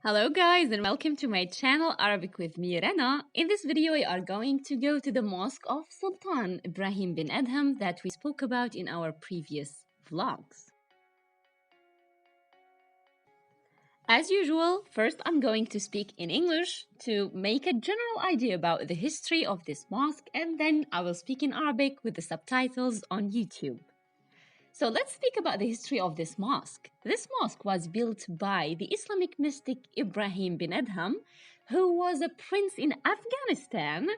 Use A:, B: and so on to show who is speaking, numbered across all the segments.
A: Hello guys and welcome to my channel Arabic with me Rana. In this video we are going to go to the mosque of Sultan Ibrahim bin Adham that we spoke about in our previous vlogs. As usual, first I'm going to speak in English to make a general idea about the history of this mosque, and then I will speak in Arabic with the subtitles on YouTube. So let's speak about the history of this mosque. This mosque was built by the Islamic mystic Ibrahim bin Adham, who was a prince in Afghanistan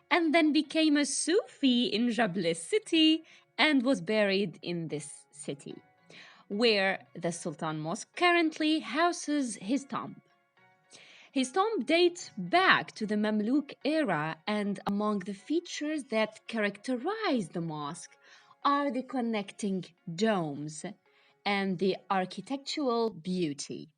A: and then became a Sufi in Jablis city and was buried in this city, where the Sultan Mosque currently houses his tomb. His tomb dates back to the Mamluk era, and among the features that characterize the mosque are the connecting domes and the architectural beauty.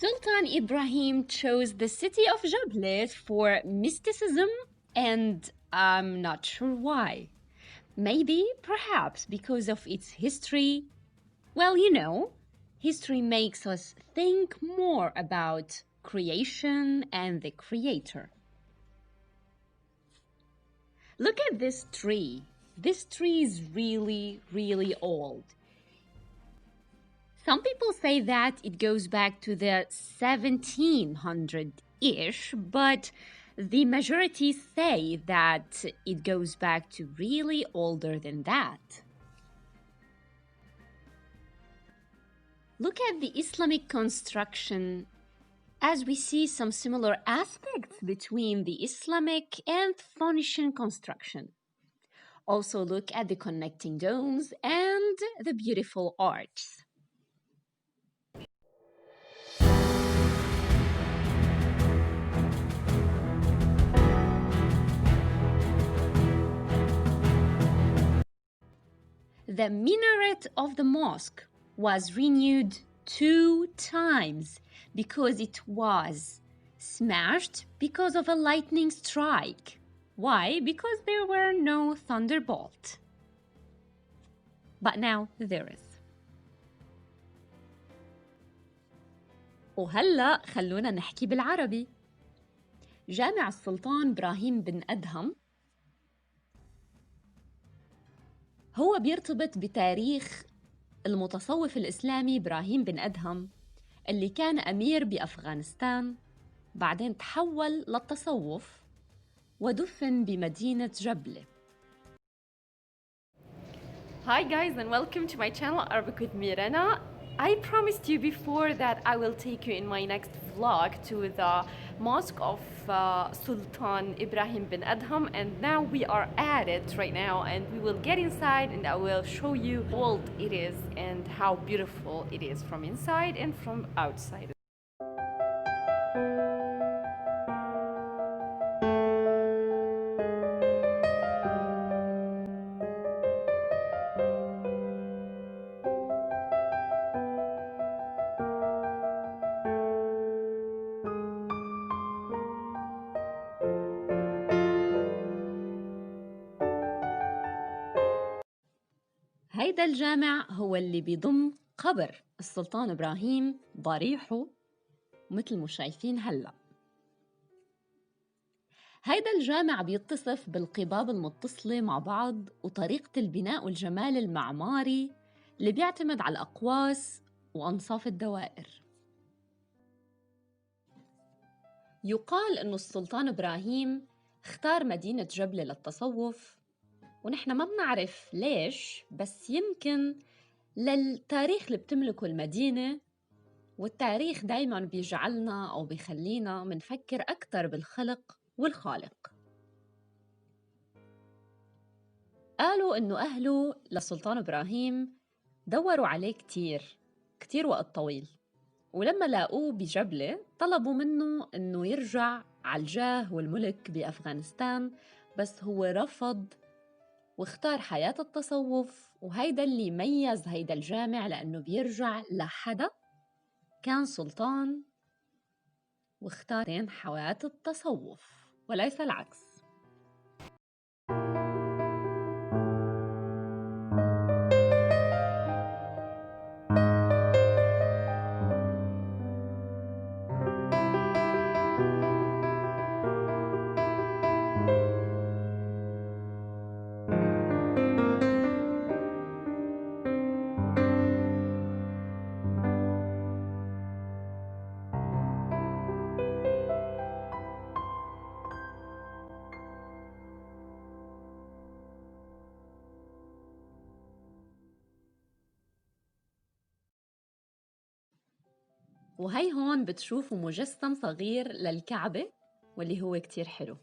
A: Sultan Ibrahim chose the city of Jablis for mysticism, and I'm not sure why. Maybe, perhaps, because of its history. Well, history makes us think more about creation and the creator. Look at this tree. This tree is really, really old. Some people say that it goes back to the 1700-ish, but the majority say that it goes back to really older than that. Look at the Islamic construction, as we see some similar aspects between the Islamic and Phoenician construction. Also look at the connecting domes and the beautiful arches. The minaret of the mosque was renewed 2 times because it was smashed because of a lightning strike. Why? Because there were no thunderbolt. But now there is. وهلأ خلونا نحكي بالعربي. جامع السلطان إبراهيم بن أدهم هو بيرتبط بتاريخ المتصوف الإسلامي إبراهيم بن أدهم اللي كان أمير بأفغانستان، بعدين تحول للتصوف ودفن بمدينة جبلة. Hi guys and welcome to my channel Arabic with me Rana. I promised you before that I will take you in my next vlog to the mosque of Sultan Ibrahim bin Adham, and now we are at it right now, and we will get inside and I will show you how old it is and how beautiful it is from inside and from outside. هيدا الجامع هو اللي بيضم قبر السلطان إبراهيم ضريحه مثل ما شايفين هلأ. هيدا الجامع بيتصف بالقباب المتصلة مع بعض وطريقة البناء والجمال المعماري اللي بيعتمد على الأقواس وأنصاف الدوائر. يقال إنه السلطان إبراهيم اختار مدينة جبلة للتصوف، ونحن ما بنعرف ليش، بس يمكن للتاريخ اللي بتملكه المدينة، والتاريخ دايماً بيجعلنا أو بيخلينا منفكر أكتر بالخلق والخالق. قالوا إنه أهله للسلطان إبراهيم دوروا عليه كتير وقت طويل، ولما لاقوه بجبلة طلبوا منه إنه يرجع على الجاه والملك بأفغانستان، بس هو رفض واختار حياة التصوف. وهيدا اللي ميز هيدا الجامع، لأنه بيرجع لحدا كان سلطان واختارين حياة التصوف وليس العكس. وهي هون بتشوفوا مجسم صغير للكعبة واللي هو كتير حلو.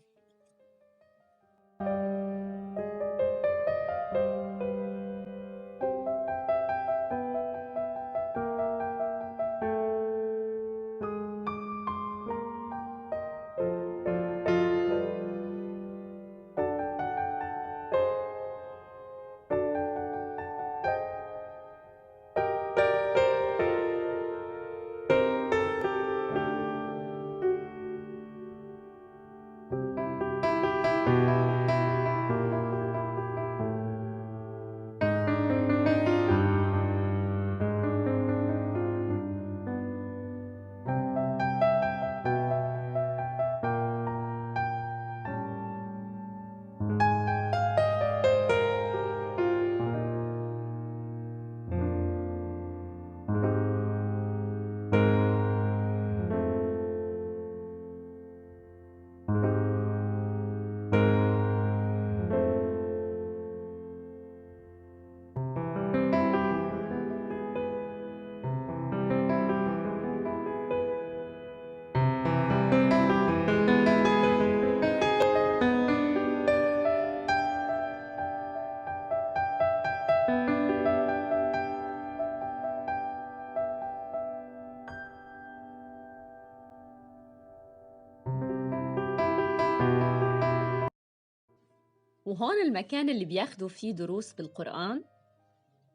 A: وهون المكان اللي بياخدوا فيه دروس بالقرآن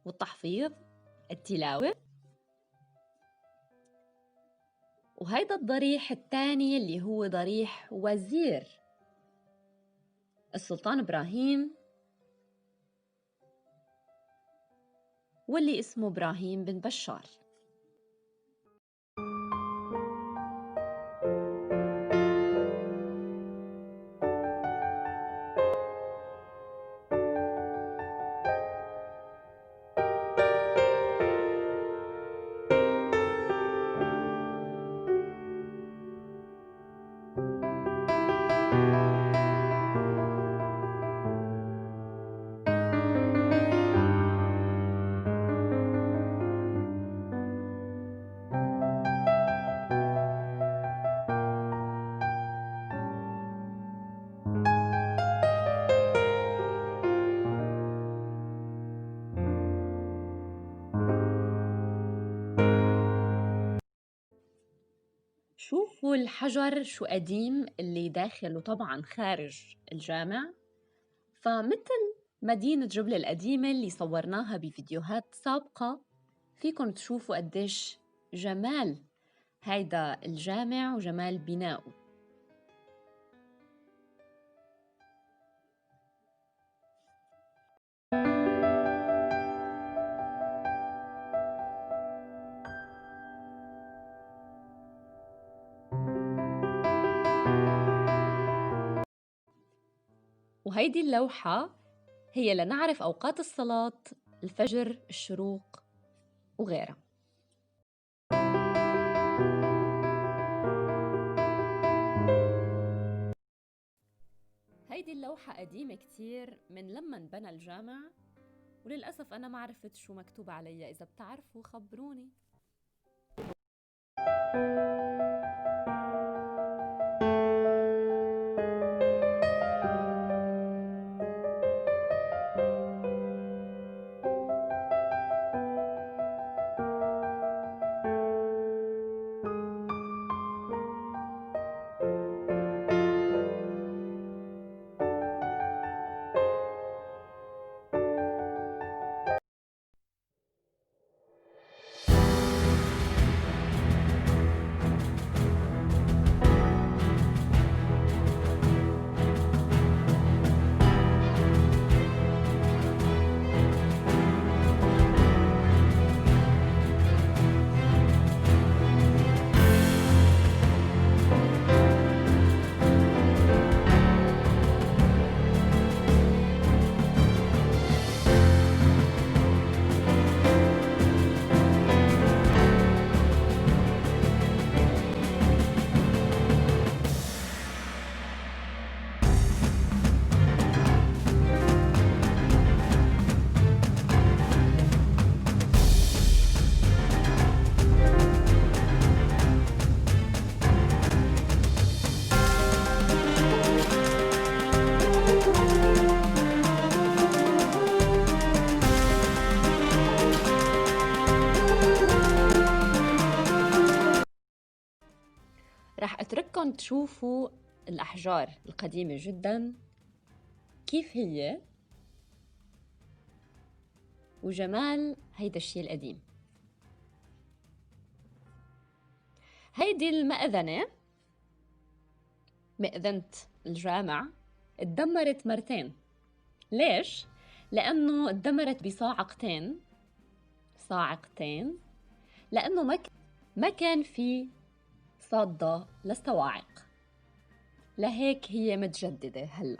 A: والتحفيظ، التلاوة. وهيدا الضريح الثاني اللي هو ضريح وزير السلطان إبراهيم، واللي اسمه إبراهيم بن بشار. شوفوا الحجر شو قديم اللي داخل وطبعا خارج الجامع. فمثل مدينة جبلة القديمة اللي صورناها بفيديوهات سابقة، فيكن تشوفوا قديش جمال هيدا الجامع وجمال بناؤه. وهيدي اللوحة هي لنعرف أوقات الصلاة الفجر، الشروق وغيرها. هيدي اللوحة قديمة كتير من لما انبنى الجامع، وللأسف أنا ما عرفت شو مكتوب عليها. إذا بتعرفوا خبروني. رح أترككم تشوفوا الأحجار القديمة جداً كيف هي وجمال هيدا الشيء القديم. هيدي المأذنة، مأذنة الجامع، اتدمرت مرتين. ليش؟ لأنه اتدمرت بصاعقتين، لأنه ما كان في صادة للصواعق، لهيك هي متجددة هلأ.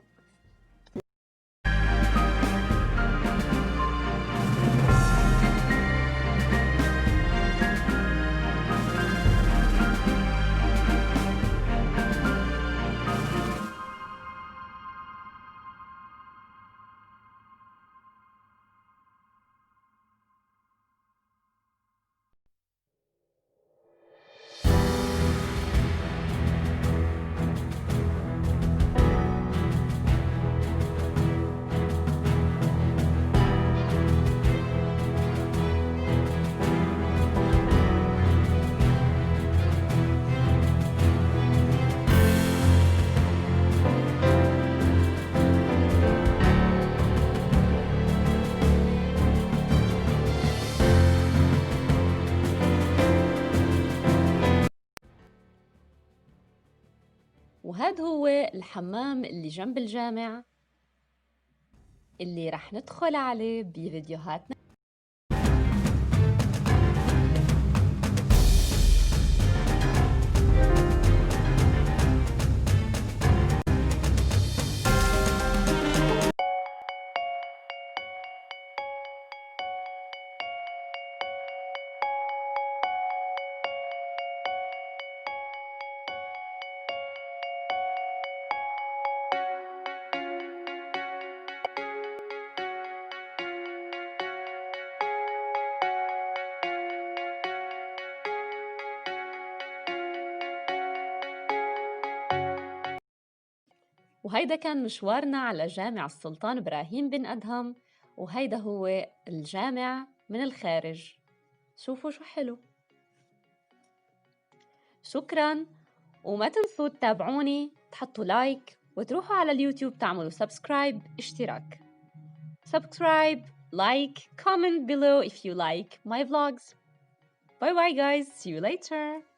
A: وهذا هو الحمام اللي جنب الجامع اللي رح ندخل عليه بفيديوهاتنا. وهيدا كان مشوارنا على جامع السلطان إبراهيم بن أدهم، وهيدا هو الجامع من الخارج. شوفوا شو حلو. شكراً، وما تنسوا تتابعوني، تحطوا لايك، وتروحوا على اليوتيوب تعملوا اشتراك. Subscribe, like, comment below if you like my vlogs. Bye bye guys, see you later.